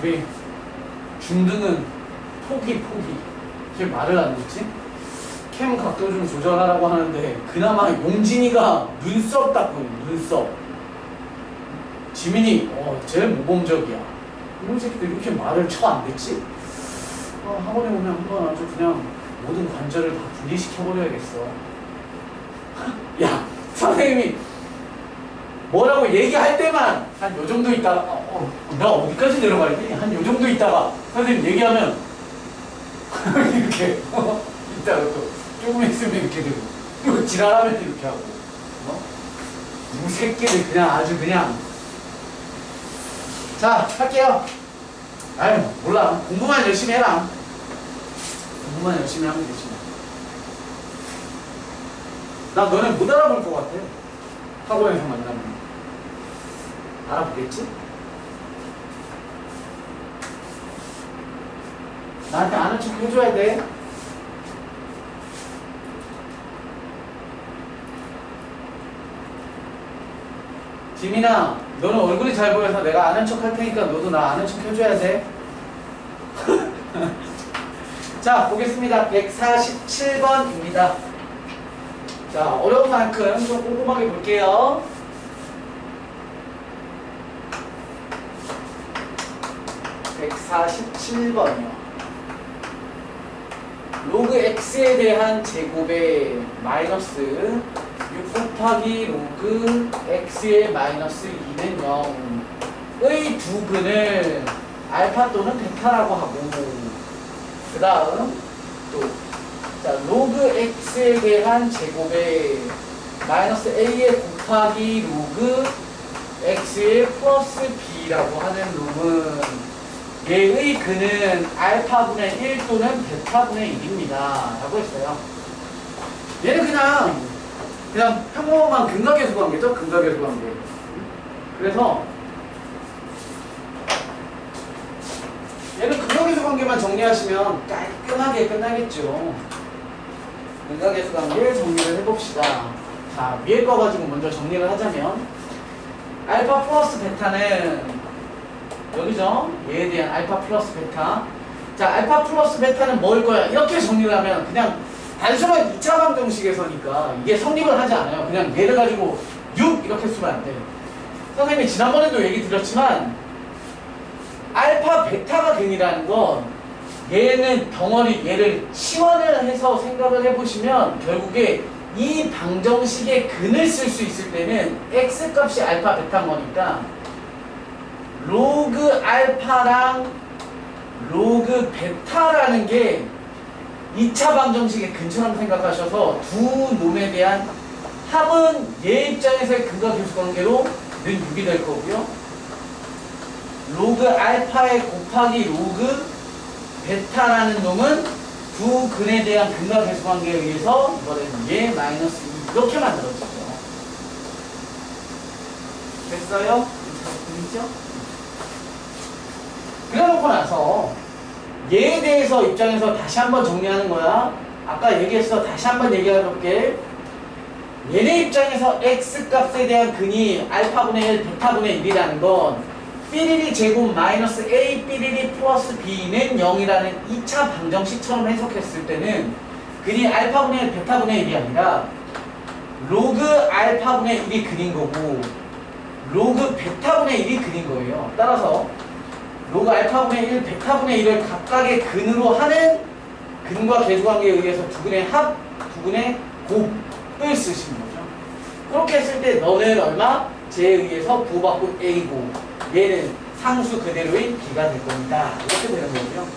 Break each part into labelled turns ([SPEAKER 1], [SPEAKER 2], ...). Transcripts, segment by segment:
[SPEAKER 1] 우리 준드는 포기 왜 말을 안 듣지? 캠 각도 좀 조절하라고 하는데 그나마 용진이가 눈썹 닦고 눈썹. 지민이 제일 모범적이야. 이런 새끼들 이렇게 말을 쳐 안 듣지? 학원에 오면 한번 아주 그냥 모든 관절을 다 분리시켜버려야겠어. 야, 선생님이 뭐라고 얘기할 때만 한 요 정도 있다가 나 어디까지 내려가야 돼? 한 요 정도 있다가 선생님 얘기하면 이렇게 이따가 또 조금 있으면 이렇게 되고 또 지랄하면 이렇게 하고 이 새끼들 그냥 아주 그냥. 자, 할게요. 아유, 몰라. 공부만 열심히 해라. 공부만 열심히 하면 되지. 나 너네 못 알아볼 것 같아. 학원에서 만나면. 알아보겠지? 나한테 아는 척 해줘야 돼. 지민아, 너는 얼굴이 잘 보여서 내가 아는 척 할 테니까 너도 나 아는 척 해줘야 돼. 자, 보겠습니다. 147번입니다. 자, 어려운 만큼 좀 꼼꼼하게 볼게요. (147번이요) 로그 x에 대한 제곱의 마이너스 6 곱하기 로그 x의 마이너스 2는 0의 두 근을 알파 또는 베타라고 하고, 그 다음 또 자, 로그 x에 대한 제곱의 마이너스 a의 곱하기 로그 x의 플러스 b라고 하는 놈은 얘의 근은 알파분의 1 또는 베타분의 1입니다 라고 했어요. 얘는 그냥 평범한 근각계수 관계죠. 근각계수 관계. 그래서 얘는 근각계수 관계만 정리하시면 깔끔하게 끝나겠죠. 근각계수 관계 정리를 해봅시다. 자, 위에 거 가지고 먼저 정리를 하자면 알파 플러스 베타는 여기죠. 얘에 대한 알파 플러스 베타. 자, 알파 플러스 베타는 뭘 거야? 이렇게 정리를 하면 그냥 단순한 2차 방정식에서니까 이게 성립을 하지 않아요. 그냥 얘를 가지고 6 이렇게 쓰면 안 돼요. 선생님이 지난번에도 얘기 드렸지만 알파 베타가 근이라는 건 얘는 덩어리, 얘를 치환을 해서 생각을 해보시면 결국에 이 방정식의 근을 쓸 수 있을 때는 x 값이 알파 베타인 거니까 로그 알파랑 로그 베타라는 게 2차 방정식의 근처럼 생각하셔서 두 놈에 대한 합은 얘 입장에서의 근각계수 관계로 는 6이 될 거고요. 로그 알파의 곱하기 로그 베타라는 놈은 두 근에 대한 근각계수 관계에 의해서 이번에는 얘 마이너스 2 이렇게 만들어지죠. 됐어요? 보이죠? 그래놓고 나서 얘에 대해서 입장에서 다시 한번 정리하는 거야. 아까 얘기했어. 다시 한번 얘기해볼게. 얘네 입장에서 x 값에 대한 근이 알파분의 1, 베타분의 1이라는 건 삐리리 제곱 마이너스 a 삐리리 플러스 b는 0이라는 2차 방정식처럼 해석했을 때는 근이 알파분의 1, 베타분의 1이 아니라 로그 알파분의 1이 근인 거고 로그 베타분의 1이 근인 거예요. 따라서 로그 알파분의 1, 베타분의 1을 각각의 근으로 하는 근과 계수관계에 의해서 두 근의 합, 두 근의 곱을 쓰신 거죠. 그렇게 했을 때 너는 얼마? J에 의해서 부호받고 A고 얘는 상수 그대로인 B가 될 겁니다. 이렇게 되는 거고요.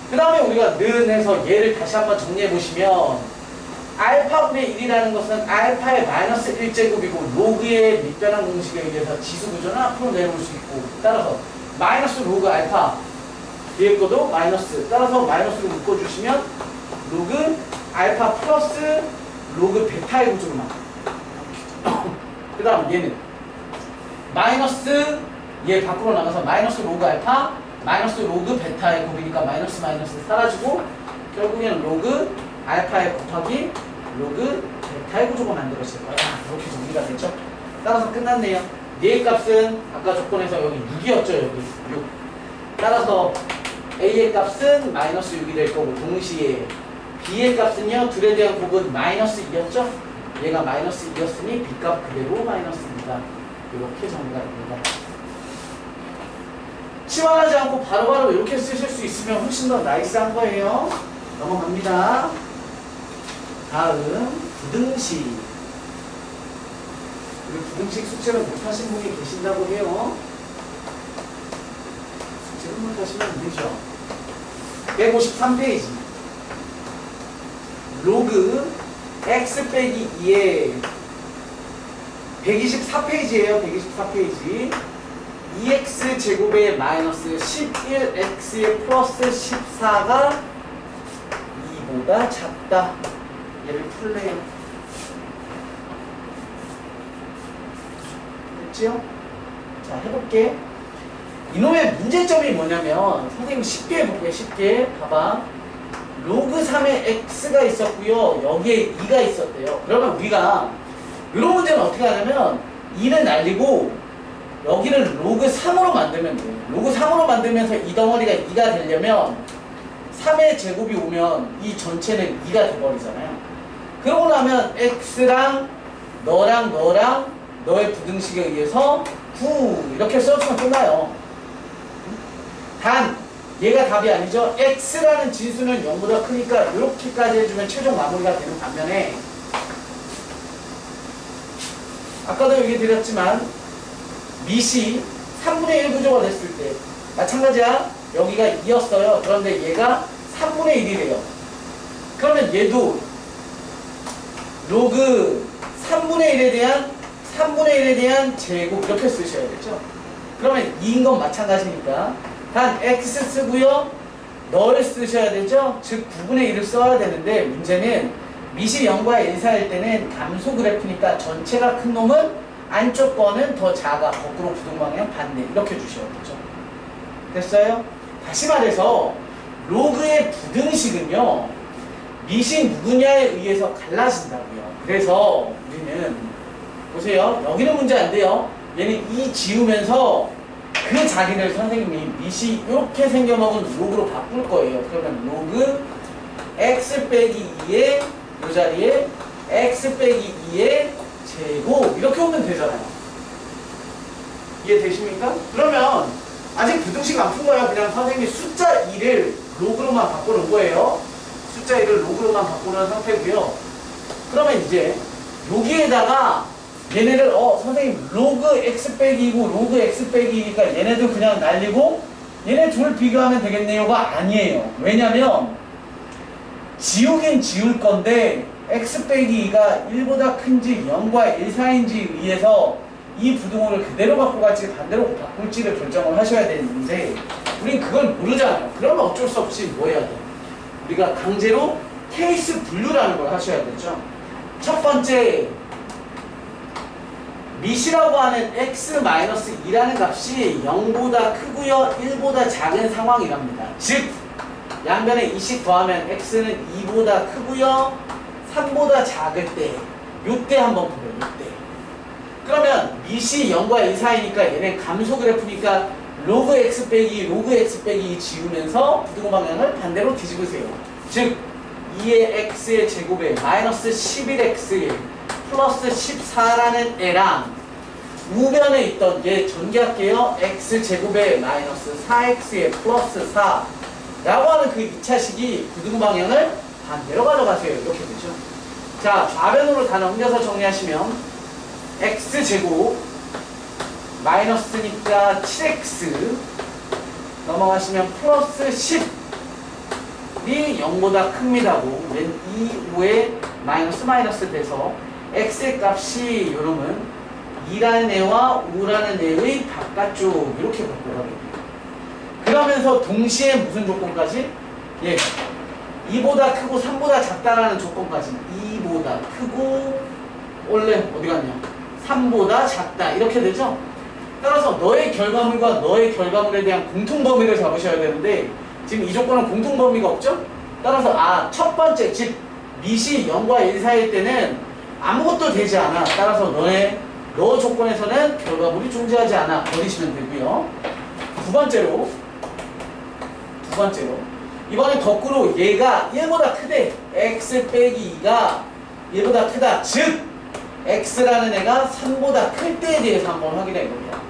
[SPEAKER 1] 그 다음에 우리가 는 해서 얘를 다시 한번 정리해 보시면 알파분의 1이라는 것은 알파의 마이너스 1제곱이고 로그의 밑변환 공식에 의해서 지수구조는 앞으로 내려올 수 있고 따라서 마이너스 로그 알파 뒤에 거도 마이너스 따라서 마이너스로 묶어주시면 로그 알파 플러스 로그 베타의 구조로 나와요. 그 다음 얘는 마이너스 얘 밖으로 나가서 마이너스 로그 알파 마이너스 로그 베타의 곱이니까 마이너스 마이너스 사라지고 결국에는 로그 알파의 곱하기 로그 베타의 구조가 만들어질 거야. 이렇게 정리가 되죠. 따라서 끝났네요. 얘의 값은 아까 조건에서 여기 6이었죠. 여기 6. 따라서 A의 값은 마이너스 6이 될 거고 동시에 B의 값은요 둘에 대한 곱은 마이너스 2였죠? 얘가 마이너스 2였으니 B값 그대로 마이너스입니다. 이렇게 정리가 됩니다. 치환하지 않고 바로바로 이렇게 쓰실 수 있으면 훨씬 더 나이스한 거예요. 넘어갑니다. 다음 부등식. 우리 부등식 숙제를 못하신 분이 계신다고 해요. 숙제를 못하시면 안 되죠. 153페이지. 로그 x 빼기 2에 124페이지예요. 124페이지. 2x 제곱에 마이너스 11x에 플러스 14가 2보다 작다. 얘를 풀래요. 됐지요? 자, 해볼게. 이놈의 문제점이 뭐냐면 선생님 쉽게 해볼게요. 쉽게. 봐봐. 로그 3에 x가 있었고요. 여기에 2가 있었대요. 그러면 우리가 이런 문제는 어떻게 하냐면 2는 날리고 여기를 로그 3으로 만들면 돼요. 로그 3으로 만들면서 이 덩어리가 2가 되려면 3의 제곱이 오면 이 전체는 2가 돼버리잖아요. 그러고 나면 x랑 너랑 너의 부등식에 의해서 9 이렇게 써주면 끝나요. 단 얘가 답이 아니죠. x라는 진수는 0보다 크니까 이렇게까지 해주면 최종 마무리가 되는 반면에 아까도 얘기 드렸지만 밑이 3분의 1 구조가 됐을 때 마찬가지야. 여기가 2였어요. 그런데 얘가 3분의 1이래요. 그러면 얘도 로그 3분의 1에 대한 제곱 이렇게 쓰셔야겠죠. 그러면 2인 건 마찬가지니까 단 x 쓰고요. 널 쓰셔야 되죠. 즉 9분의 1을 써야 되는데 문제는 밑이 0과 1 사이일 때는 감소 그래프니까 전체가 큰 놈은 안쪽 거는 더 작아. 거꾸로 부등방향 반대. 이렇게 주셔야겠죠. 됐어요? 다시 말해서 로그의 부등식은요. 밑이 누구냐에 의해서 갈라진다고요. 그래서 우리는 보세요. 여기는 문제 안 돼요. 얘는 2 지우면서 그 자리를 선생님이 밑이 이렇게 생겨먹은 로그로 바꿀 거예요. 그러면 로그 x 빼기 2에 이 자리에 x 빼기 2의 제곱 이렇게 오면 되잖아요. 이해되십니까? 그러면 아직 부등식 안 푼 거예요. 그냥 선생님이 숫자 2를 로그로만 바꾸는 거예요. 숫자 1을 로그로만 바꾸는 상태고요. 그러면 이제 여기에다가 얘네를 선생님 로그 x 빼기이고 로그 x 빼기니까 얘네들 그냥 날리고 얘네 둘 비교하면 되겠네요가 아니에요. 왜냐면 지우긴 지울 건데 x 빼기 2가 1보다 큰지 0과 1 사이인지에 의해서 이 부등호를 그대로 갖고 갈지 반대로 바꿀지를 결정을 하셔야 되는데 우린 그걸 모르잖아요. 그러면 어쩔 수 없이 뭐 해야 돼? 우리가 강제로 케이스 분류라는 걸 하셔야 되죠. 첫 번째 밑이라고 하는 x-2라는 값이 0보다 크고요 1보다 작은 상황이랍니다. 즉 양변에 2씩 더하면 x는 2보다 크고요 3보다 작을 때 요때 한번 보세요. 요때 그러면 밑이 0과 2 사이니까 얘네 감소 그래프니까 로그 x 빼기 로그 x 빼기 지우면서 부등호 방향을 반대로 뒤집으세요. 즉 2의 x의 제곱에 마이너스 11x 플러스 14라는 애랑 우변에 있던 얘 전개할게요. x제곱에 마이너스 4x에 플러스 4 라고 하는 그 2차식이 부등호 방향을 반대로 가져가세요. 이렇게 되죠. 자, 좌변으로 다 넘겨서 정리하시면 x제곱 마이너스니까 7x 넘어가시면 플러스 10이 0보다 큽니다고 웬 2, 5에 마이너스 돼서 x의 값이 요놈은 2라는 애와 5라는 애의 바깥쪽 이렇게 바꿔가게 돼요. 그러면서 동시에 무슨 조건까지? 예, 2보다 크고 3보다 작다라는 조건까지 2보다 크고 원래 어디 갔냐? 3보다 작다 이렇게 되죠? 따라서 너의 결과물과 너의 결과물에 대한 공통범위를 잡으셔야 되는데 지금 이 조건은 공통범위가 없죠? 따라서 첫 번째 즉 밑이 0과 1 사이일 때는 아무것도 되지 않아. 따라서 너 조건에서는 결과물이 존재하지 않아. 버리시면 되고요. 두 번째로 두 번째로. 이번엔 거꾸로 얘가 1보다 크대. x 빼기 2가 1보다 크다. 즉 x라는 애가 3보다 클 때에 대해서 한번 확인해 볼게요.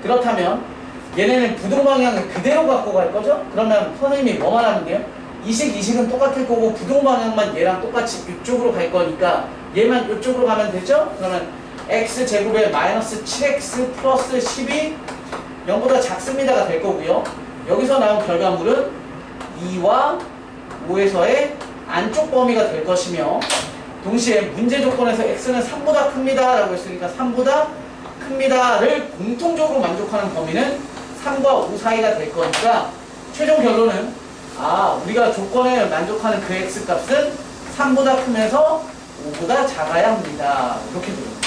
[SPEAKER 1] 그렇다면 얘네는 부동 방향을 그대로 갖고 갈 거죠? 그러면 선생님이 뭐만 하면 돼요? 이식은 똑같을 거고 부동 방향만 얘랑 똑같이 이쪽으로 갈 거니까 얘만 이쪽으로 가면 되죠? 그러면 x제곱에 마이너스 7x 플러스 10이 0보다 작습니다가 될 거고요. 여기서 나온 결과물은 2와 5에서의 안쪽 범위가 될 것이며 동시에 문제 조건에서 x는 3보다 큽니다 라고 했으니까 3보다 큽니다를 공통적으로 만족하는 범위는 3과 5 사이가 될 거니까 최종 결론은 우리가 조건에 만족하는 그 x값은 3보다 크면서 5보다 작아야 합니다. 이렇게 들어요.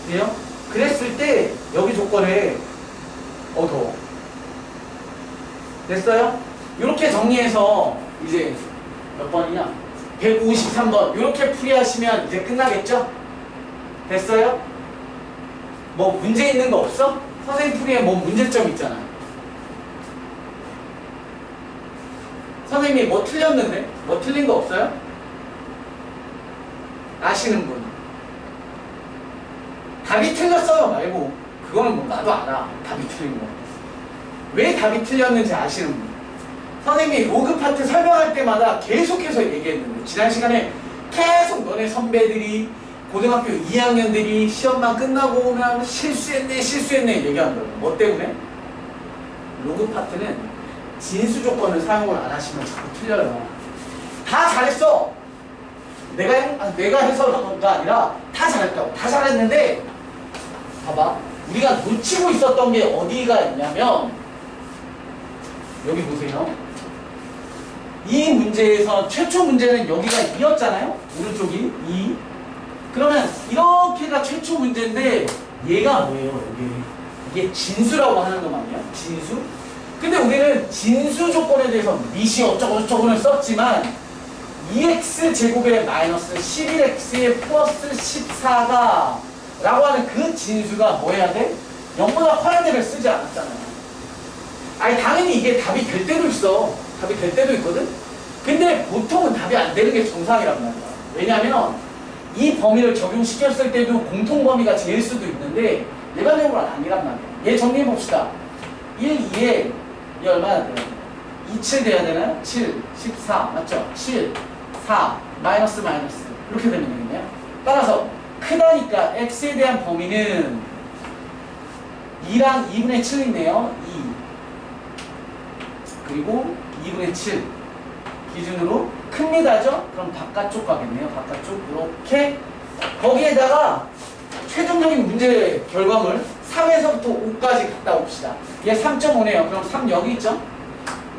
[SPEAKER 1] 그래요? 그랬을 때 여기 조건에 더 됐어요? 이렇게 정리해서 이제 몇 번이냐? 153번 이렇게 풀이하시면 이제 끝나겠죠? 됐어요? 뭐 문제 있는 거 없어? 선생님 풀이에 뭐 문제점 있잖아요. 선생님이 뭐 틀렸는데? 뭐 틀린 거 없어요? 아시는 분? 답이 틀렸어요 말고 그거는 뭐 나도 알아. 답이 틀린 거. 왜 답이 틀렸는지 아시는 분? 선생님이 로그 파트 설명할 때마다 계속해서 얘기했는데 지난 시간에 계속 너네 선배들이 고등학교 2학년들이 시험만 끝나고 오면 실수했네 얘기한다고. 뭐 때문에? 로그 파트는 진수 조건을 사용을 안 하시면 자꾸 틀려요. 다 잘했어. 내가 해서가 아니라 다 잘했다고. 다 잘했는데 봐봐. 우리가 놓치고 있었던 게 어디가 있냐면 여기 보세요. 이 문제에서 최초 문제는 여기가 2였잖아요. 오른쪽이 2. 그러면 이렇게가 최초 문제인데 얘가 뭐예요? 이게 진수라고 하는 거 아니야? 진수? 근데 우리는 진수 조건에 대해서 밑이 어쩌고저쩌고는 썼지만 2x제곱에 마이너스 11x에 플러스 14가 라고 하는 그 진수가 뭐 해야 돼? 0보다 커야 되를 쓰지 않았잖아요. 아니 당연히 이게 답이 될 때도 있어. 답이 될 때도 있거든? 근데 보통은 답이 안 되는 게 정상이란 말이야. 왜냐면 이 범위를 적용시켰을 때도 공통 범위가 제일 수도 있는데 일반적으로는 아니란 말이야. 얘 정리해 봅시다. 1, 2에 이 얼마나 돼요? 2, 7 돼야 되나요? 7, 14 맞죠? 7, 4, 마이너스 이렇게 되면 되겠네요. 따라서 크다니까 x에 대한 범위는 2랑 2분의 7이네요. 2 그리고 2분의 7 기준으로 큽니다죠? 그럼 바깥쪽 가겠네요. 바깥쪽 이렇게 거기에다가 최종적인 문제 결과물 3에서부터 5까지 갔다 옵시다. 얘 3.5네요. 그럼 3 여기 있죠?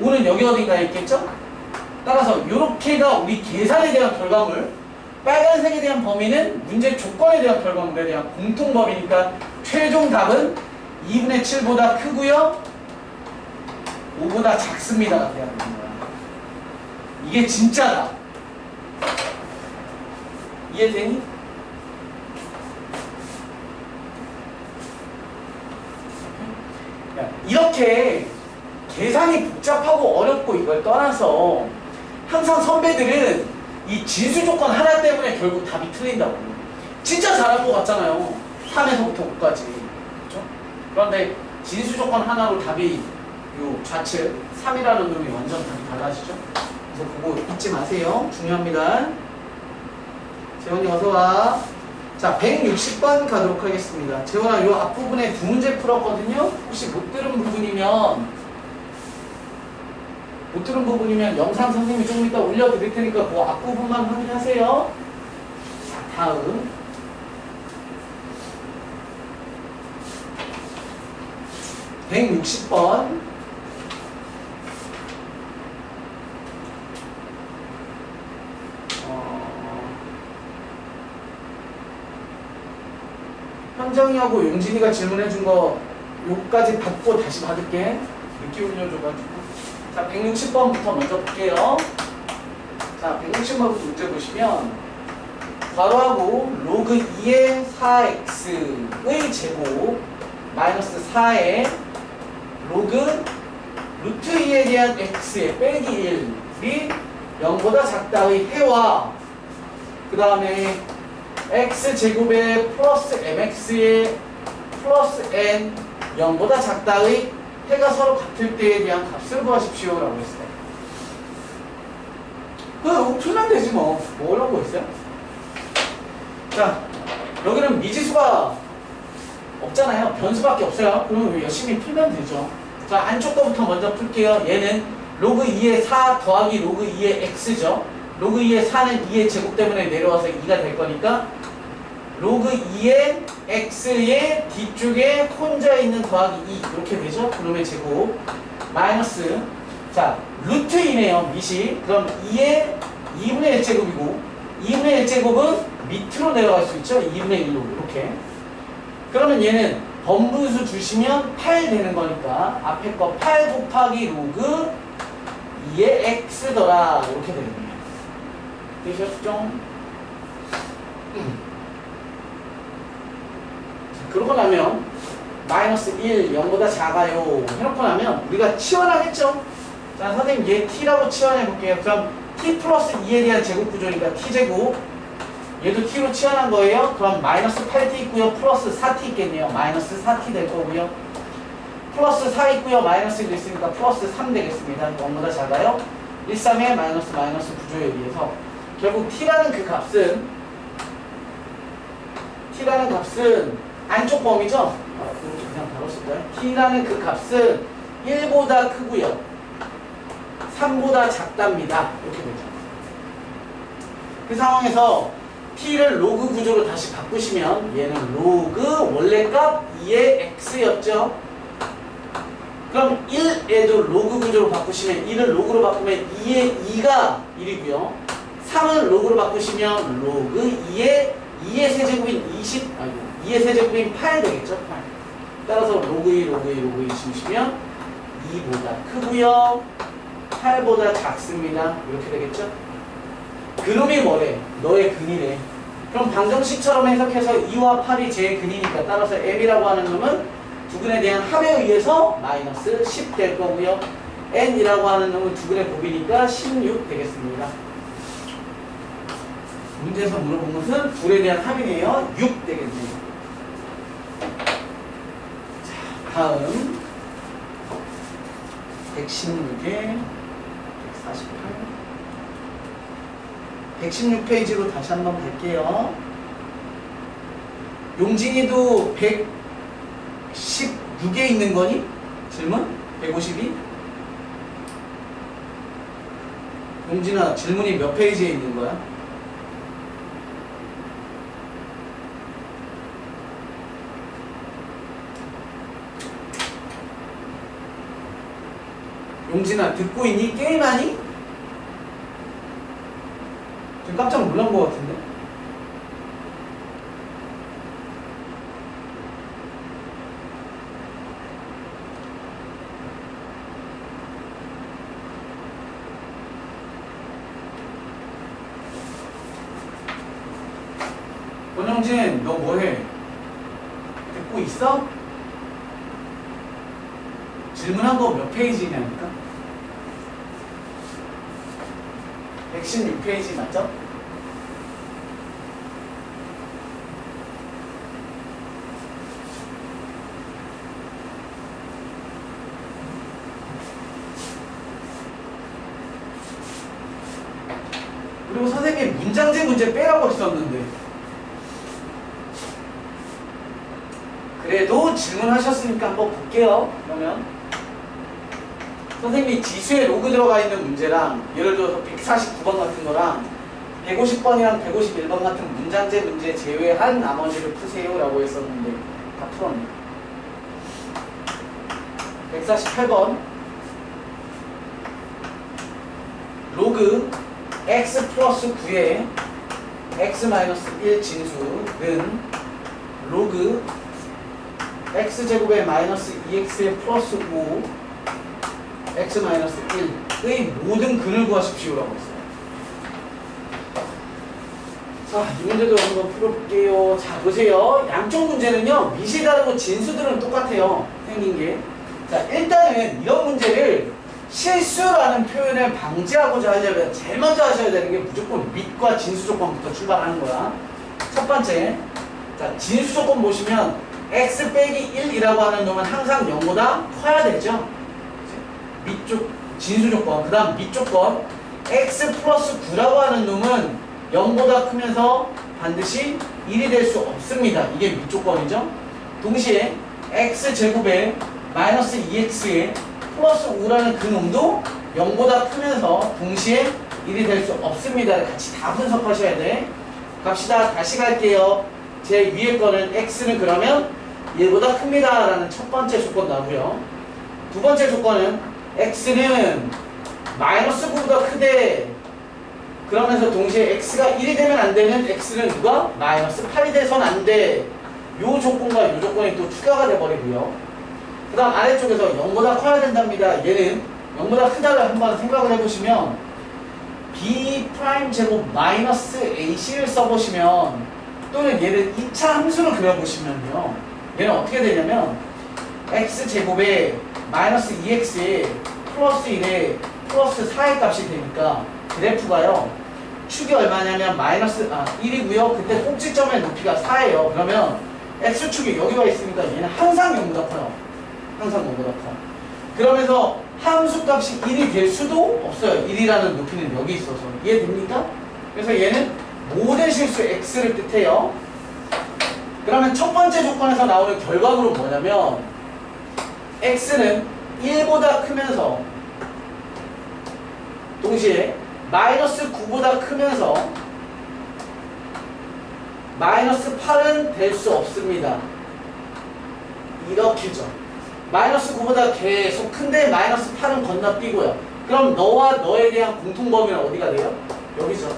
[SPEAKER 1] 5는 여기 어딘가에 있겠죠? 따라서 이렇게가 우리 계산에 대한 결과물 빨간색에 대한 범위는 문제 조건에 대한 결과물에 대한 공통범위니까 최종 답은 2분의 7보다 크고요 5보다 작습니다가 돼야 되는 거야. 이게 진짜다. 이해되니? 이렇게 계산이 복잡하고 어렵고 이걸 떠나서 항상 선배들은 이 진수 조건 하나 때문에 결국 답이 틀린다고. 진짜 잘할 것 같잖아요. 3에서부터 5까지. 그렇죠? 그런데 진수 조건 하나로 답이 요 좌측 3이라는 놈이 완전 답이 달라지죠? 그래서 그거 잊지 마세요. 중요합니다. 재원이 어서와. 자, 160번 가도록 하겠습니다. 재원아, 요 앞부분에 두 문제 풀었거든요? 혹시 못 들은 부분이면 영상 선생님이 조금 이따 올려드릴 테니까 그 앞부분만 확인하세요. 자, 다음. (160번) 현정이하고 용진이가 질문해준 거 요까지 받고 다시 받을게. 늦게 올려줘가지고. 자, 160번부터 먼저 볼게요. 자, 160번부터 문제 보시면 괄호하고 로그 2의 4x의 제곱 마이너스 4에 로그 루트 2에 대한 x의 빼기 1이 0보다 작다의 해와 그 다음에 x제곱에 플러스 mx의 플러스 n 0보다 작다의 해가 서로 같을 때에 대한 값을 구하십시오 라고 했어요. 그거 풀면 되지 뭐 어려운 거 있어요? 자, 여기는 미지수가 없잖아요. 변수밖에 없어요. 그러면 열심히 풀면 되죠. 자, 안쪽 거부터 먼저 풀게요. 얘는 로그 2의 4 더하기 로그 2의 x죠. 로그 2의 4는 2의 제곱 때문에 내려와서 2가 될 거니까 로그 2의 x의 뒤쪽에 혼자 있는 더하기 2 이렇게 되죠. 그놈의 제곱 마이너스 자 루트 2네요. 밑이 그럼 2의 2분의 1제곱이고 2분의 1제곱은 밑으로 내려갈 수 있죠. 2분의 1로 이렇게 그러면 얘는 번분수 주시면 8 되는 거니까 앞에 거 8 곱하기 로그 2의 x더라 이렇게 되는 거예요. 되셨죠? 그러고 나면 마이너스 1, 0보다 작아요 해놓고 나면 우리가 치환하겠죠? 자 선생님 얘 t라고 치환해 볼게요. 그럼 t 플러스 2에 대한 제곱 구조니까 t제곱 얘도 t로 치환한 거예요. 그럼 마이너스 8t 있고요. 플러스 4t 있겠네요. 마이너스 4t 될 거고요. 플러스 4 있고요. 마이너스 1 있으니까 플러스 3 되겠습니다. 0보다 작아요. 1, 3의 마이너스 마이너스 구조에 의해서 결국 t라는 그 값은 안쪽 범위죠? 이렇게 그냥 바로 쓸까요? t라는 그 값은 1보다 크고요. 3보다 작답니다. 이렇게 되죠. 그 상황에서 t를 로그 구조로 다시 바꾸시면 얘는 로그 원래 값 2의 x였죠. 그럼 1에도 로그 구조로 바꾸시면 1을 로그로 바꾸면 2의 2가 1이고요. 3을 로그로 바꾸시면 로그 2의 세제곱인 2의 세제곱인 8 되겠죠? 8. 따라서 로그 2, 로그 2, 로그 2 주시면 2보다 크고요. 8보다 작습니다. 이렇게 되겠죠? 그놈이 뭐래? 너의 근이래. 그럼 방정식처럼 해석해서 2와 8이 제 근이니까 따라서 m이라고 하는 놈은 두근에 대한 합에 의해서 마이너스 10 될 거고요. n이라고 하는 놈은 두근의 곱이니까 16 되겠습니다. 문제에서 물어본 것은 둘에 대한 합이네요. 6 되겠네요. 자, 다음 116에 148 116페이지로 다시 한번 갈게요. 용진이도 116에 있는 거니? 질문? 152? 용진아 질문이 몇 페이지에 있는 거야? 용진아 듣고 있니? 게임하니? 지금 깜짝 놀란 것 같은데? 권영진 너 뭐해? 듣고 있어? 질문한 거 몇 페이지냐니까? 116페이지 맞죠? 그리고 선생님 문장제 문제 빼라고 했었는데 그래도 질문하셨으니까 한번 볼게요. 그러면 선생님이 지수에 로그 들어가 있는 문제랑 예를 들어서 149번 같은 거랑 150번이랑 151번 같은 문장제 문제 제외한 나머지를 푸세요 라고 했었는데 다 풀었네. 148번 로그 x 플러스 9의 x 마이너스 1 진수는 로그 x제곱의 마이너스 2x의 플러스 5 x 마이너스 1의 모든 근을 구하십시오 라고 했어요. 자, 이 문제도 한번 풀어볼게요. 자, 보세요. 양쪽 문제는요, 밑이 다르고 진수들은 똑같아요. 생긴 게. 자, 일단은 이런 문제를 실수라는 표현을 방지하고자 하려면 제일 먼저 하셔야 되는 게 무조건 밑과 진수 조건부터 출발하는 거야. 첫 번째. 자, 진수 조건 보시면 x 빼기 1이라고 하는 놈은 항상 0보다 커야 되죠. 밑쪽, 진수 조건. 그 다음 밑 조건. x 플러스 9라고 하는 놈은 0보다 크면서 반드시 1이 될 수 없습니다. 이게 밑 조건이죠. 동시에 x제곱에 마이너스 2x에 플러스 5라는 그 놈도 0보다 크면서 동시에 1이 될 수 없습니다. 같이 다 분석하셔야 돼. 갑시다. 다시 갈게요. 제 위에 거는 x는 그러면 1보다 큽니다 라는 첫 번째 조건 나오고요. 두 번째 조건은 x는 마이너스 9보다 크대. 그러면서 동시에 x가 1이 되면 안 되는 x는 누가? 마이너스 8이 돼선 안 돼. 요 조건과 요 조건이 또 추가가 돼버리고요. 그 다음 아래쪽에서 0보다 커야 된답니다. 얘는 0보다 크다를 한번 생각을 해보시면 b 프라임 제곱 마이너스 ac를 써보시면 또는 얘를 2차 함수를 그려보시면요. 얘는 어떻게 되냐면 x제곱에 마이너스 2x에 플러스 1에 플러스 4의 값이 되니까 그래프가요. 축이 얼마냐면 마이너스 1이고요. 그때 꼭지점의 높이가 4예요. 그러면 x축이 여기 와 있으니까 얘는 항상 0보다 커요. 항상 0보다 커. 그러면서 함수값이 1이 될 수도 없어요. 1이라는 높이는 여기 있어서. 이해됩니까? 그래서 얘는 모든 실수 x를 뜻해요. 그러면 첫 번째 조건에서 나오는 결과물은 뭐냐면 x는 1보다 크면서 동시에 마이너스 9보다 크면서 마이너스 8은 될 수 없습니다. 이렇게죠. 마이너스 9보다 계속 큰데 마이너스 8은 건너뛰고요. 그럼 너와 너에 대한 공통범위는 어디가 돼요? 여기죠.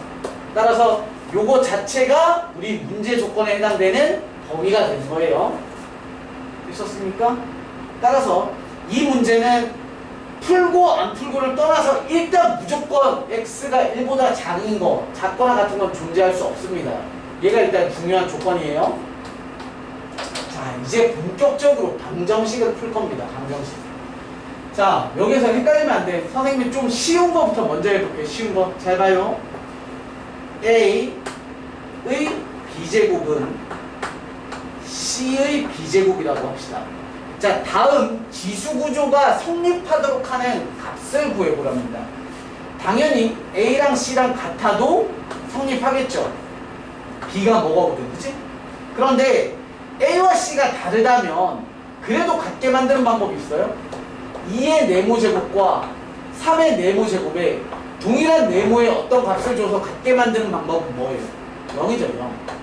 [SPEAKER 1] 따라서 요거 자체가 우리 문제 조건에 해당되는 범위가 되는 거예요. 되셨습니까? 따라서 이 문제는 풀고 안 풀고를 떠나서 일단 무조건 x가 1보다 작은 거, 작거나 같은 건 존재할 수 없습니다. 얘가 일단 중요한 조건이에요. 자, 이제 본격적으로 방정식을 풀 겁니다. 방정식. 자, 여기서 헷갈리면 안 돼. 선생님이 좀 쉬운 거부터 먼저 해볼게요. 쉬운 거. 잘 봐요. a의 b제곱은 c의 b제곱이라고 합시다. 자, 다음 지수구조가 성립하도록 하는 값을 구해보랍니다. 당연히 A랑 C랑 같아도 성립하겠죠. B가 뭐거든, 그치? 그런데 A와 C가 다르다면 그래도 같게 만드는 방법이 있어요. 2의 네모제곱과 3의 네모제곱에 동일한 네모의 어떤 값을 줘서 같게 만드는 방법은 뭐예요? 0이죠, 0.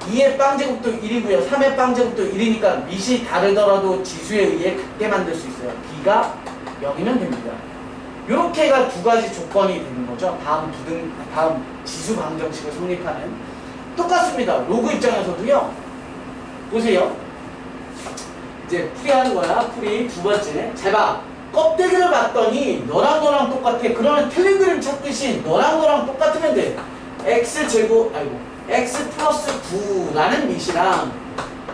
[SPEAKER 1] 2의 빵제곱도 1이고요. 3의 빵제곱도 1이니까 밑이 다르더라도 지수에 의해 같게 만들 수 있어요. B가 0이면 됩니다. 요렇게가 두 가지 조건이 되는 거죠. 다음 지수 방정식을 성립하는. 똑같습니다. 로그 입장에서도요. 보세요. 이제 풀이하는 거야. 풀이 두 번째. 잘 봐. 껍데기를 봤더니 너랑 똑같아. 그러면 틀린 그림 찾듯이 너랑 똑같으면 돼. x 플러스 9라는 밑이랑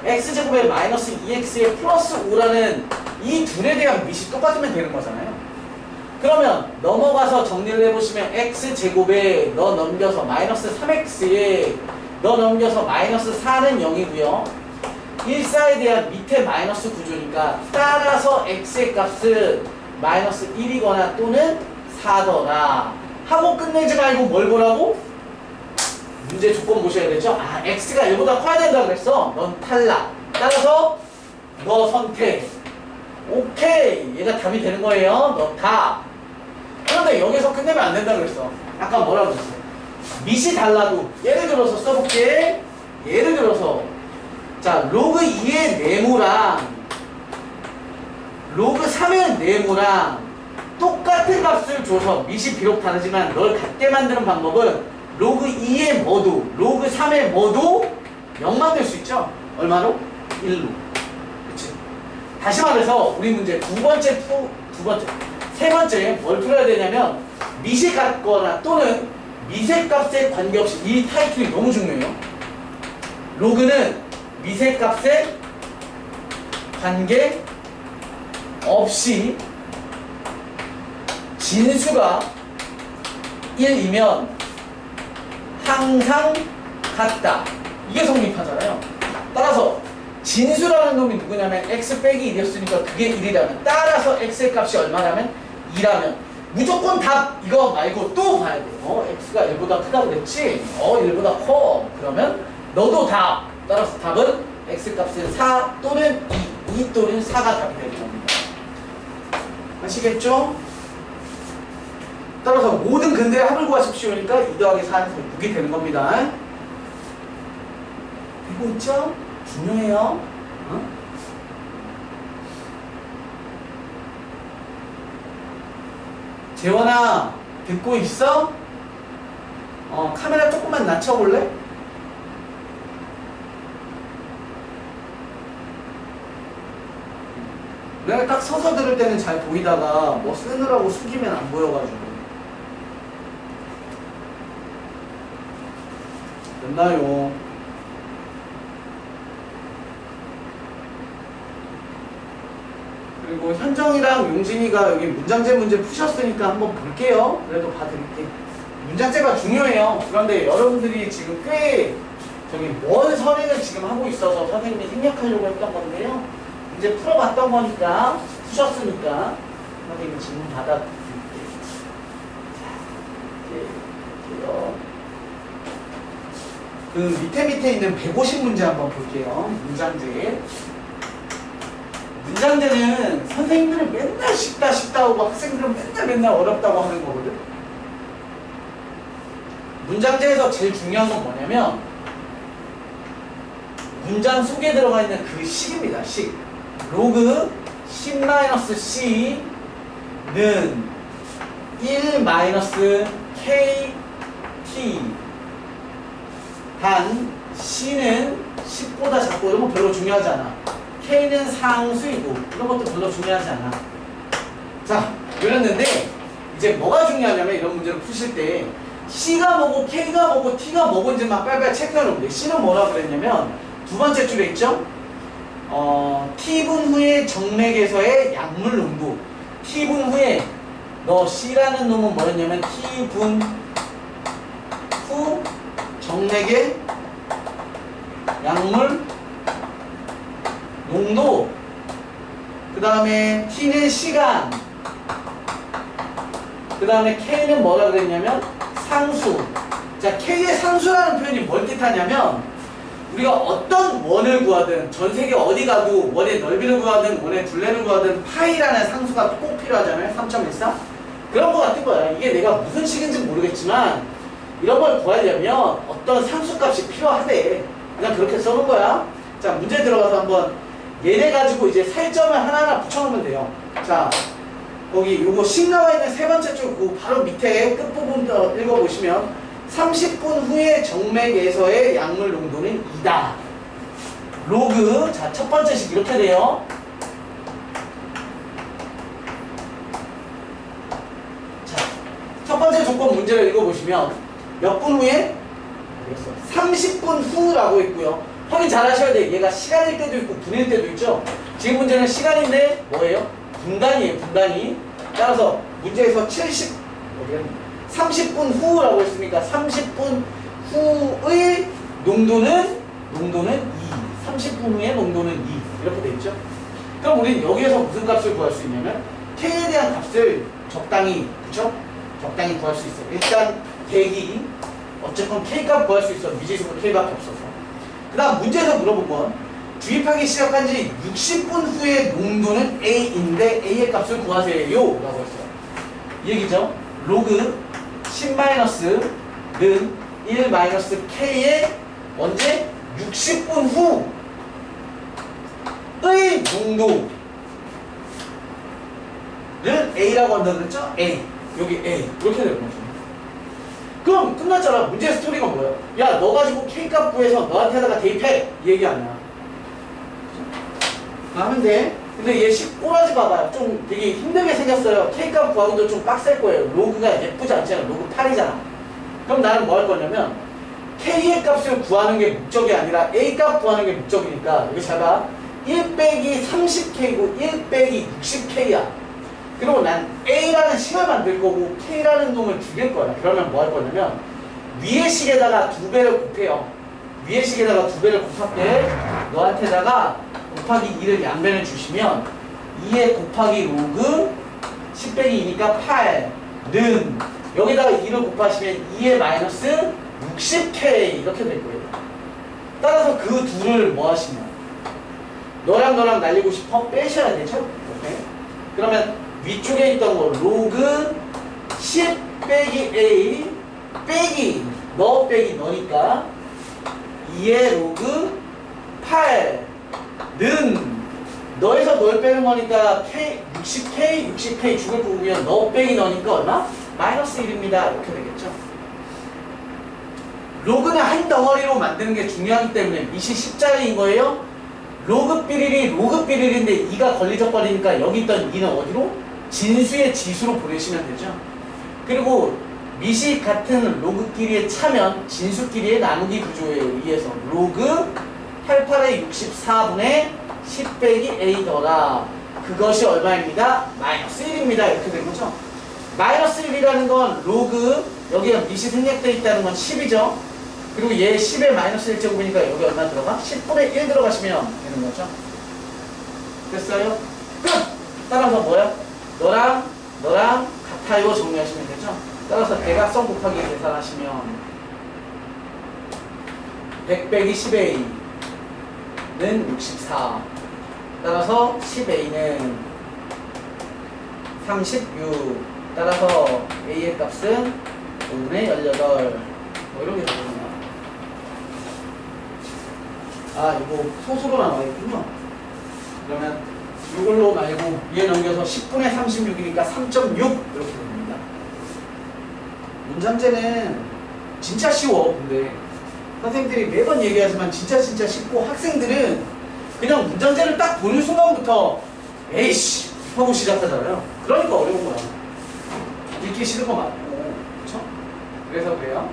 [SPEAKER 1] x제곱에 마이너스 2x에 플러스 5라는 이 둘에 대한 밑이 똑같으면 되는 거잖아요. 그러면 넘어가서 정리를 해보시면 x제곱에 너 넘겨서 마이너스 3x에 너 넘겨서 마이너스 4는 0이고요. 1사에 대한 밑에 마이너스 구조니까 따라서 x의 값은 마이너스 1이거나 또는 4더라 하고 끝내지 말고 뭘 보라고? 문제 조건 보셔야 되죠? 아, x가 1보다 커야 된다 그랬어. 넌 탈락. 따라서 너 선택. 오케이. 얘가 답이 되는 거예요. 너 답. 그런데 여기서 끝내면 안 된다 그랬어. 아까 뭐라고 그랬어? 밑이 달라도 예를 들어서 써볼게. 예를 들어서 자, 로그 2의 네모랑 로그 3의 네모랑 똑같은 값을 줘서 밑이 비록 다르지만 널 같게 만드는 방법은 로그 2의 뭐도, 로그 3의 뭐도 0만 될 수 있죠? 얼마로? 1로. 그치? 다시 말해서 우리 문제 세 번째 뭘 풀어야 되냐면 밑이 같거나 또는 미세값에 관계없이 이 타이틀이 너무 중요해요. 로그는 미세값에 관계없이 진수가 1이면 항상 같다. 이게 성립하잖아요. 따라서 진수라는 놈이 누구냐면 x 빼기 1이었으니까 그게 1이라면 따라서 x의 값이 얼마냐면 2라면 무조건 답 이거 말고 또 봐야 돼요. x가 1보다 크다고 그랬지? 1보다 커. 그러면 너도 답. 따라서 답은 x 값은 4 또는 2 또는 4가 답이 되는 겁니다. 아시겠죠? 따라서 모든 근대의 합을 구하십시오니까 2 더하기 4에서 6이 되는 겁니다. 되고 있죠? 중요해요. 재원아, 듣고 있어? 카메라 조금만 낮춰볼래? 내가 딱 서서 들을 때는 잘 보이다가 뭐 쓰느라고 숙이면 안 보여가지고. 됐나요? 그리고 현정이랑 용진이가 여기 문장제 문제 푸셨으니까 한번 볼게요. 그래도 봐드릴게. 문장제가 중요해요. 그런데 여러분들이 지금 꽤 저기 먼 선행을 지금 하고 있어서 선생님이 생략하려고 했던 건데요. 이제 풀어봤던 거니까 푸셨으니까 선생님이 질문 받아드릴게요. 그 밑에 있는 150문제 한번 볼게요. 문장제. 문장제는 선생님들은 맨날 쉽다 하고 학생들은 맨날 어렵다고 하는 거거든. 문장제에서 제일 중요한 건 뭐냐면 문장 속에 들어가 있는 그 식입니다. 식. 로그 10-c는 1-kt 단 c는 10보다 작고 이런 거 별로 중요하지 않아. k는 상수이고 이런 것도 별로 중요하지 않아. 자, 이랬는데 이제 뭐가 중요하냐면 이런 문제를 푸실 때 c가 뭐고 k가 뭐고 t가 뭐고인지 막 빨리빨리 체크해 놓으면 돼. c는 뭐라 그랬냐면 두 번째 줄에 있죠? t분 후에 정맥에서의 약물 농도. t분 후에 너 c라는 놈은 뭐였냐면 t분 후 정맥의 약물 농도. 그 다음에 t는 시간. 그 다음에 k는 뭐라 그랬냐면 상수. 자, k의 상수라는 표현이 뭘 뜻하냐면 우리가 어떤 원을 구하든 전 세계 어디 가도 원의 넓이를 구하든 원의 둘레를 구하든 파이라는 상수가 꼭 필요하잖아요. 3.14 그런 거 같은 거야. 이게 내가 무슨 식인지 모르겠지만 이런 걸 구하려면 어떤 상수값이 필요하대. 그냥 그렇게 써놓은 거야. 자, 문제 들어가서 한번 얘네 가지고 이제 살점을 하나하나 붙여놓으면 돼요. 자, 거기 요거 식 나와 있는 세 번째 줄 그 바로 밑에 끝부분 읽어보시면 30분 후에 정맥에서의 약물 농도는 2다. 로그. 자, 첫 번째 식 이렇게 돼요. 자, 첫 번째 조건 문제를 읽어보시면 몇 분 후에? 30분 후라고 있고요. 확인 잘 하셔야 돼요. 얘가 시간일 때도 있고 분일 때도 있죠. 지금 문제는 시간인데 뭐예요? 분단이에요. 분단이. 따라서 문제에서 30분 후라고 했으니까 30분 후의 농도는 2. 30분 후의 농도는 2. 이렇게 돼 있죠. 그럼 우리는 여기에서 무슨 값을 구할 수 있냐면 k에 대한 값을 적당히, 그쵸? 적당히 구할 수 있어요. 일단 대기. 어쨌건 k값 구할 수 있어. 미지수가 k밖에 없어서. 그 다음 문제에서 물어본 건 주입하기 시작한 지 60분 후에 농도는 A인데 A의 값을 구하세요 라고 했어요. 이 얘기죠. 로그 10-는 1-K의 언제? 60분 후의 농도를 A라고 한다 그랬죠? A. 여기 A. 이렇게 되는 거죠. 그럼 끝났잖아. 문제 스토리가 뭐야? 야, 너 가지고 K값 구해서 너한테다가 대입해. 이 얘기 아니야. 하면 돼. 근데 얘 꼬라지 봐봐요. 좀 되게 힘들게 생겼어요. K값 구하기도 좀 빡셀 거예요. 로그가 예쁘지 않잖아. 로그 8이잖아. 그럼 나는 뭐 할 거냐면 K의 값을 구하는 게 목적이 아니라 A 값 구하는 게 목적이니까 여기 잘 봐. 1 빼기 30K고 1 빼기 60K야. 그리고 난 A라는 식을 만들 거고 K라는 놈을 죽일 거야. 그러면 뭐 할 거냐면 위의 식에다가 2배를 곱해요. 위의 식에다가 2배를 곱할게. 너한테다가 곱하기 2를 양변에 주시면 2에 곱하기 로그 10 빼기 2니까 8는 여기다가 2를 곱하시면 2에 마이너스 60K 이렇게 될 거예요. 따라서 그 둘을 뭐 하시면 너랑 날리고 싶어? 빼셔야 되죠? 이렇게. 그러면 위쪽에 있던 거 로그 10 빼기 A 빼기 너 빼기 너니까 2의 로그 8는 너에서 널 빼는 거니까 K, 60K 죽을 부분이면 너 빼기 너니까 얼마? 마이너스 1입니다. 이렇게 되겠죠. 로그는 한 덩어리로 만드는 게 중요하기 때문에 밑이 10짜리인 거예요. 로그 삐리리 로그 삐리리인데 2가 걸리적거리니까 여기 있던 2는 어디로? 진수의 지수로 보내시면 되죠. 그리고 밑이 같은 로그끼리의 차면 진수끼리의 나누기 구조에 의해서 로그 88의 64분의 10 빼기 A더라. 그것이 얼마입니다? 마이너스 1입니다. 이렇게 된 거죠. 마이너스 1이라는 건 로그 여기가 밑이 생략되어 있다는 건 10이죠. 그리고 얘 10에 마이너스 1제곱이니까 여기 얼마 들어가? 10분의 1 들어가시면 되는 거죠. 됐어요? 끝! 따라서 뭐야? 너랑 같아요 정리하시면 되죠. 따라서 대각선 곱하기 계산하시면 100 빼기 10A는 64. 따라서 10A는 36. 따라서 A의 값은 5분의 18. 뭐 이런 게 되거든요. 아, 이거 소수로 나와 있군요. 그러면 이걸로 말고 위에 넘겨서 10분의 36이니까 3.6 이렇게 됩니다. 문장제는 진짜 쉬워. 근데 선생님들이 매번 얘기하지만 진짜 쉽고 학생들은 그냥 문장제를 딱 보는 순간부터 에이씨 하고 시작하잖아요. 그러니까 어려운 거야. 읽기 싫은 거 맞고. 그쵸? 그래서 그래요.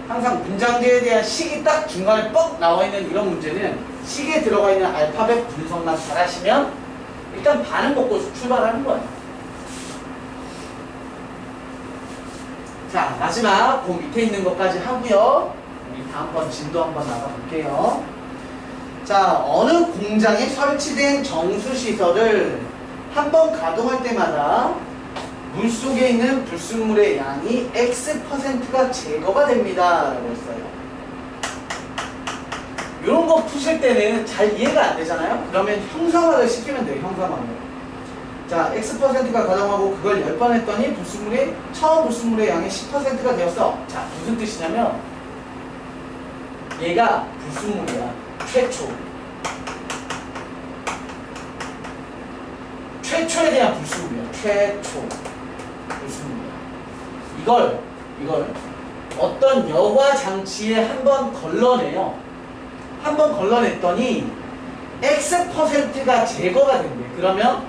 [SPEAKER 1] 항상 문장제에 대한 식이 딱 중간에 뻑 나와 있는 이런 문제는 식에 들어가 있는 알파벳 분석만 잘하시면 일단 반은 먹고 출발하는 거예요. 자, 마지막 그 밑에 있는 것까지 하고요. 우리 다음번 진도 한번 나가볼게요. 자, 어느 공장에 설치된 정수시설을 한번 가동할 때마다 물속에 있는 불순물의 양이 X%가 제거가 됩니다. 라고 했어요. 이런 거 푸실 때는 잘 이해가 안 되잖아요? 그러면 형상화를 시키면 돼요. 형상화를. 자, X%가 가동하고 그걸 10번 했더니 처음 불순물의 양이 10%가 되었어. 자, 무슨 뜻이냐면 얘가 불순물이야. 최초에 대한 불순물이야. 최초 불순물이야. 이걸 어떤 여과 장치에 한번 걸러내요. 한번 걸러냈더니 X%가 제거가 된대. 그러면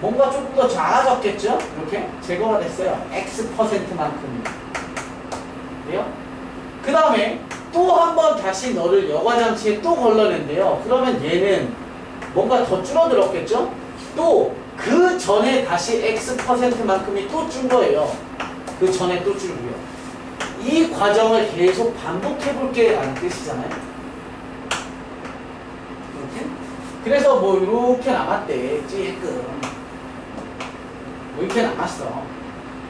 [SPEAKER 1] 뭔가 조금 더 작아졌겠죠? 이렇게 제거가 됐어요. X%만큼이. 그래요? 그 다음에 또 한 번 다시 너를 여과장치에 또 걸러낸대요. 그러면 얘는 뭔가 더 줄어들었겠죠? 또 그 전에 다시 X%만큼이 또 준 거예요. 그 전에 또 줄고요. 이 과정을 계속 반복해볼게 라는 뜻이잖아요. 이렇게? 그래서 뭐 이렇게 남았대. 찔끔. 뭐 이렇게 남았어.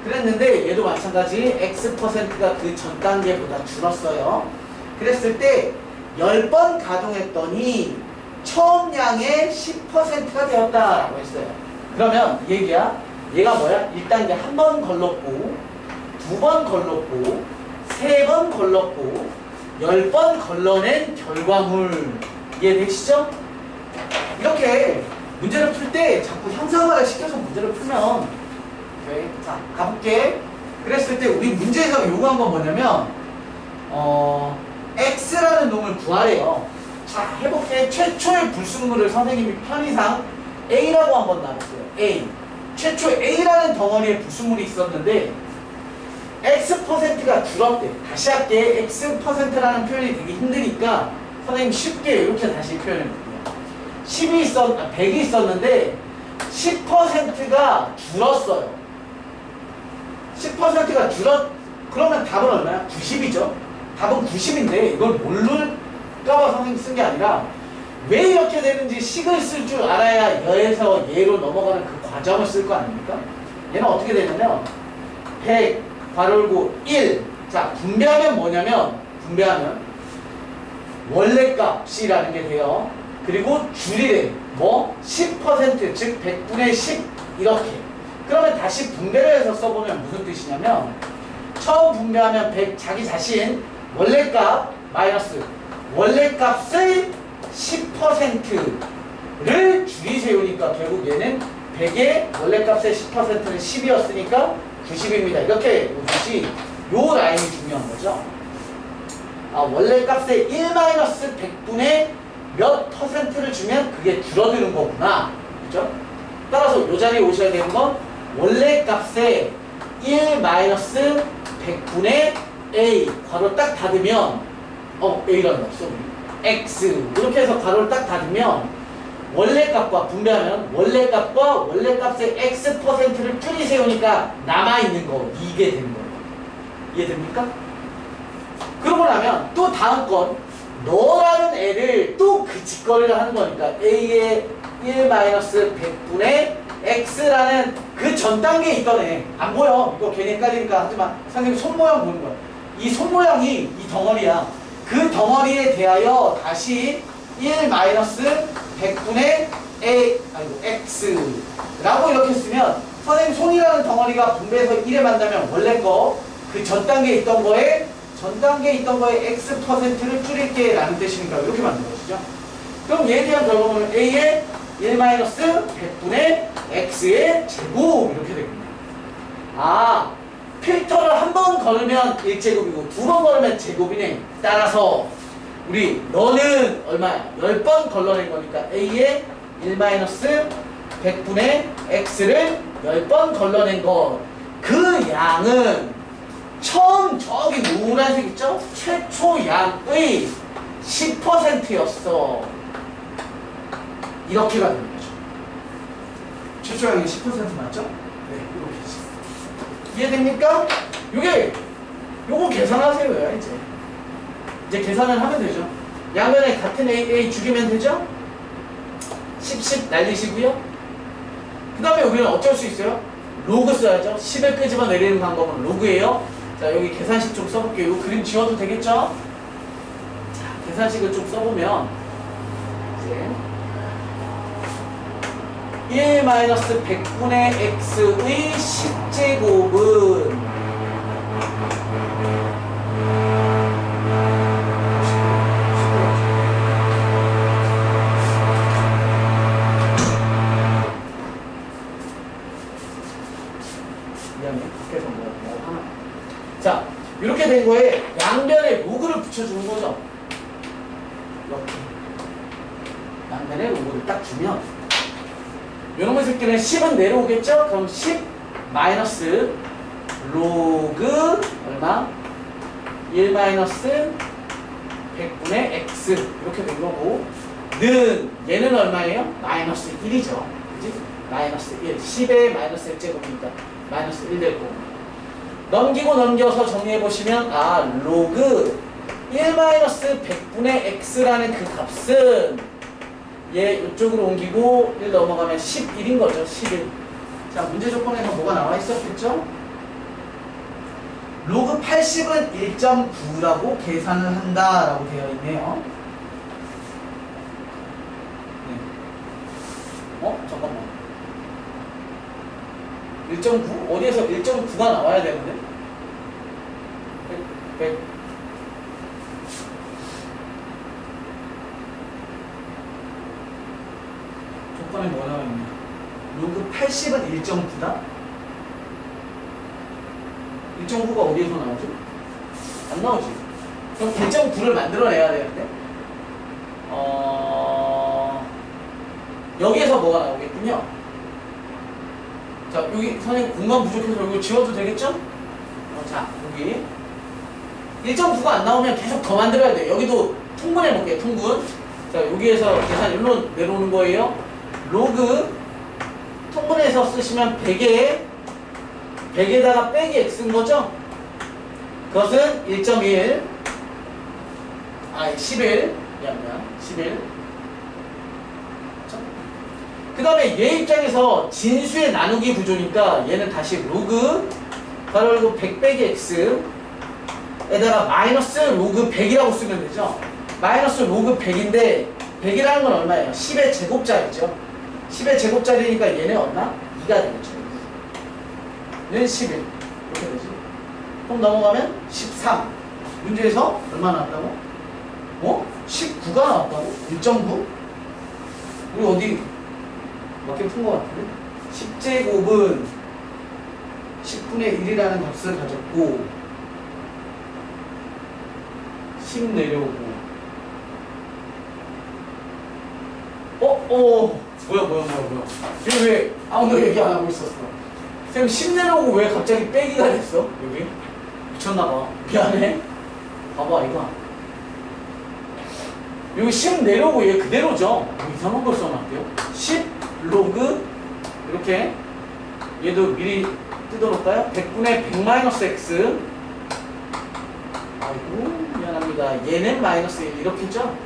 [SPEAKER 1] 그랬는데 얘도 마찬가지 X%가 그 전 단계보다 줄었어요. 그랬을 때 10번 가동했더니 처음 양의 10%가 되었다라고 했어요. 그러면 이 얘기야. 얘가 뭐야? 1단계 한 번 걸렀고 2번 걸렀고 3번 걸렀고 10번 걸러낸 결과물. 이해되시죠? 이렇게 문제를 풀 때 자꾸 형상화를 시켜서 문제를 풀면 오케이. 자, 가볼게. 그랬을 때 우리 문제에서 요구한 건 뭐냐면 X라는 놈을 구하래요. 자, 해볼게. 최초의 불순물을 선생님이 편의상 A라고 한번 나눴어요. A. 최초 A라는 덩어리에 불순물이 있었는데 X% X%가 줄었대. 다시 할게. X%라는 표현이 되게 힘드니까 선생님 쉽게 이렇게 다시 표현해볼게요. 100이 있었는데 10%가 줄었어요. 10%가 그러면 답은 얼마야? 90이죠. 답은 90인데 이걸 모를까봐 선생님 쓴 게 아니라 왜 이렇게 되는지 식을 쓸 줄 알아야 여에서 예로 넘어가는 그 과정을 쓸 거 아닙니까? 얘는 어떻게 되냐면 100 괄호열고 1. 자, 분배하면 뭐냐면 원래 값이라는 게 돼요. 그리고 줄이래. 뭐? 10%, 즉 100분의 10 이렇게. 그러면 다시 분배를 해서 써보면 무슨 뜻이냐면 처음 분배하면 100 자기 자신 원래 값 마이너스 원래 값의 10%를 줄이 세우니까 결국 얘는 100의 원래 값의 10%는 10이었으니까 90입니다. 이렇게 보듯이 요 라인이 중요한 거죠. 아, 원래 값의 1-100분의 몇 %를 주면 그게 줄어드는 거구나. 그죠? 따라서 요 자리에 오셔야 되는 건 원래 값의 1-100분의 A 괄호 딱 닫으면 A라는 없어. X 이렇게 해서 괄호를 딱 닫으면 원래 값과 분배하면 원래 값과 원래 값의 X%를 줄이 세우니까 남아있는 거 이게 되는 거예요. 이해됩니까? 그러고 나면 또 다음 건 너라는 애를 또 그 직거래를 하는 거니까 A의 1-100분의 X라는 그 전 단계에 있던 애 안 보여. 이거 괜히 헷갈리니까 하지만 선생님 손모양 보는 거야. 이 손모양이 이 덩어리야. 그 덩어리에 대하여 다시 1-100분의 X라고 이렇게 쓰면 선생님 손이라는 덩어리가 분배해서 1에 만나면 원래 거 그 전 단계에 있던 거에 X%를 줄일게 라는 뜻이니까 이렇게 만든 것이죠. 그럼 얘에 대한 결과물은 A의 1-100분의 X의 제곱 이렇게 되겠네요. 아, 필터를 한 번 걸으면 1제곱이고 두 번 걸으면 제곱이네. 따라서 우리 너는 얼마야? 10번 걸러낸 거니까 A의 1-100분의 X를 10번 걸러낸 거. 그 양은 처음 저기 노란색 있죠? 최초 양의 10%였어. 이렇게가 되는 거죠. 최초 양의 10% 맞죠? 네, 이렇게지. 이해됩니까? 요거 계산하세요, 이제 계산을 하면 되죠. 양면에 같은 A 죽이면 되죠? 10 날리시고요. 그 다음에 우리는 어쩔 수 있어요? 로그 써야죠. 10을 끄집어 내리는 방법은 로그예요. 자, 여기 계산식 좀 써볼게요. 요 그림 지워도 되겠죠? 자, 계산식을 좀 써보면 이제 1-100분의 X의 10제곱은 자, 이렇게 된 거에 양변에 로그를 붙여주는 거죠. 이렇게 양변에 로그를 딱 주면 요놈의 새끼는 10은 내려오겠죠? 그럼 10 마이너스 로그 얼마? 1-100분의 X 이렇게 된 거고 얘는 얼마예요? 마이너스 1이죠. 그치? 마이너스 1 10의 마이너스 1제곱이니까 마이너스 1 될 거고 넘기고 넘겨서 정리해보시면 로그 1-100분의 X라는 그 값은 얘 이쪽으로 옮기고 1 넘어가면 11인 거죠. 11. 자, 문제 조건에서 뭐가 나와 있었겠죠? 로그 80은 1.9라고 계산을 한다라고 되어 있네요. 네. 잠깐만. 1.9? 어디에서 1.9가 나와야 되는데? 100. 조건에 뭐 나와 있냐? 로그 80은 1.9다? 1.9가 어디에서 나오지? 안 나오지? 그럼 1.9를 만들어내야 되는데? 여기에서 뭐가 나오겠군요? 자, 여기 선생님 공간 부족해서 여기 지워도 되겠죠? 자, 여기 1.9가 안 나오면 계속 더 만들어야 돼요. 여기도 통분해 놓을게요. 통분. 자, 여기에서 계산 일로 내려오는 거예요. 로그 통분해서 쓰시면 100에다가 빼기 x인 거죠. 그것은 1.1 11 11. 그 다음에 얘 입장에서 진수의 나누기 구조니까 얘는 다시 로그 가로 열고 100 빼기 x 에다가 마이너스 로그 100이라고 쓰면 되죠. 마이너스 로그 100인데 100이라는 건 얼마예요? 10의 제곱자리죠. 10의 제곱자리니까 얘네 얼마? 2가 되겠죠. 얘는 11 이렇게 되지. 그럼 넘어가면 13. 문제에서 얼마 나왔다고? 19가 나왔다고? 1.9? 우리 어디 맞게 푼 것 같은데? 10제곱은 10분의 1이라는 값을 가졌고 10 내려오고 뭐야 지금 왜 아무도 얘기 안 하고 있었어? 쌤 10 내려오고 왜 갑자기 빼기가 됐어? 여기? 미쳤나봐. 미안해. 봐봐 이거 여기 10 내려오고 얘 그대로죠? 뭐 이상한 걸 써놨대요. 10 로그 이렇게 얘도 미리 뜯어놓을까요? 100분의 100 마이너스 x 아이고 미안합니다. 얘는 마이너스 1 이렇게죠?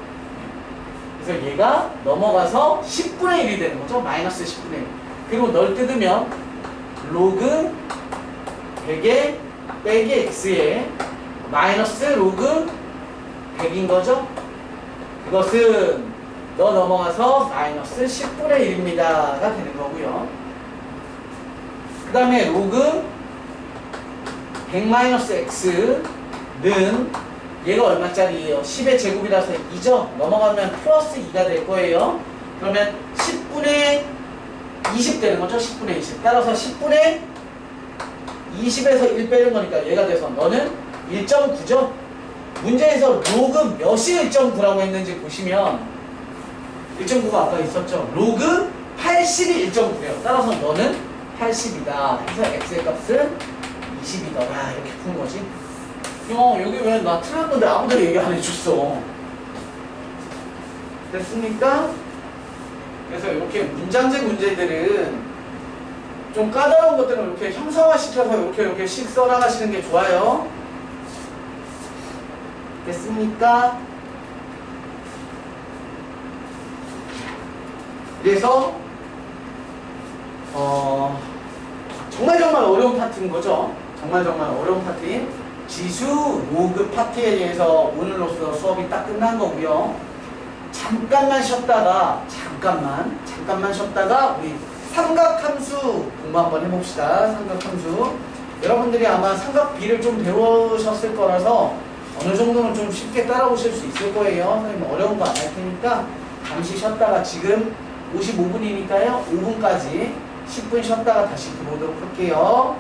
[SPEAKER 1] 그래서 얘가 넘어가서 10분의 1이 되는 거죠. 마이너스 10분의 1. 그리고 널 뜯으면 로그 100에 빼기 x에 마이너스 로그 100인 거죠. 그것은 너 넘어가서 마이너스 10분의 1입니다가 되는 거고요. 그 다음에 로그 100 마이너스 x는 얘가 얼마짜리예요? 10의 제곱이라서 2죠? 넘어가면 플러스 2가 될 거예요. 그러면 10분의 20 되는 거죠? 10분의 20. 따라서 10분의 20에서 1 빼는 거니까 얘가 돼서 너는 1.9죠? 문제에서 로그 몇이 1.9라고 했는지 보시면 1.9가 아까 있었죠? 로그 80이 1.9래요. 따라서 너는 80이다. 그래서 x의 값은 20이더라. 이렇게 푼 거지. 여기 왜 나 틀렸는데 아무도 얘기 안 해줬어. 됐습니까? 그래서 이렇게 문장제 문제들은 좀 까다로운 것들은 이렇게 형상화시켜서 이렇게 씩 써나가시는 게 좋아요. 됐습니까? 그래서 정말 어려운 파트인 거죠. 정말 어려운 파트인 지수 로그 파트에 대해서 오늘로써 수업이 딱 끝난 거고요. 잠깐만 쉬었다가 우리 삼각함수 공부 한번 해봅시다. 삼각함수. 여러분들이 아마 삼각비를 좀 배우셨을 거라서 어느 정도는 좀 쉽게 따라오실 수 있을 거예요. 선생님 어려운 거 안 할 테니까 잠시 쉬었다가 지금 55분이니까요. 5분까지 10분 쉬었다가 다시 들어오도록 할게요.